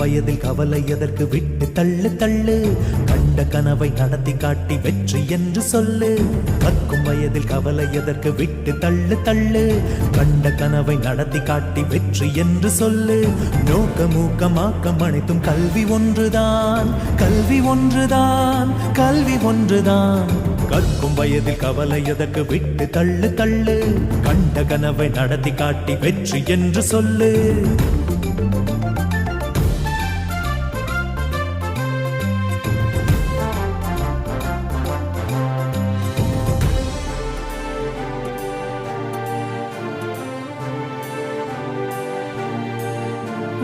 வயதில் கவலை எதற்கு விட்டு தள்ளு தள்ளு கண்ட கனவை நடத்தி காட்டி வெற்றி என்று சொல்லு கற்கும் வயதில் கவலை எதற்கு விட்டு தள்ளு தள்ளு கண்ட கனவை நடத்தி காட்டி வெற்றி என்று சொல்லு நோக்கம் ஊக்கம் ஆக்கம் அனைத்தும் கல்வி ஒன்றுதான் கல்வி ஒன்றுதான் கல்வி ஒன்றுதான் கற்கும் வயதில் கவலை எதற்கு விட்டு தள்ளு தள்ளு கண்ட கனவை நடத்தி காட்டி வெற்றி என்று சொல்லு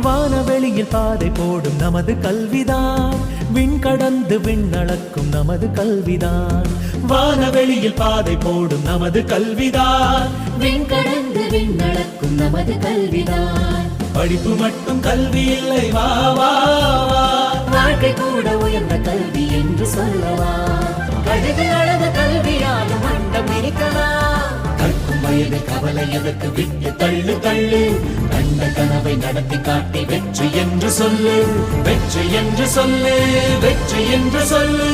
வானவெளியில் பாதை போடும் நமது கல்விதான் விண் கடந்து விண்ணளக்கும் நமது கல்விதான் வானவெளியில் பாதை போடும் நமது கல்விதான் விண் கடந்து விண்ணளக்கும் நமது கல்விதான் படிப்பு மட்டும் கல்வி இல்லை வா வா வாழ்க்கை கூட உயர்ந்த கல்வி என்று சொல்லவா கழுது அழகு கல்வியாலும் மண்டம் இருக்கலாம் கற்கும் வயது கவலை எதற்கு விட்டு தள்ளு தள்ளு கண்ட கனவை நடத்தி காட்டி வெற்றி என்று சொல்லு வெற்றி என்று சொல்லு வெற்றி என்று சொல்லு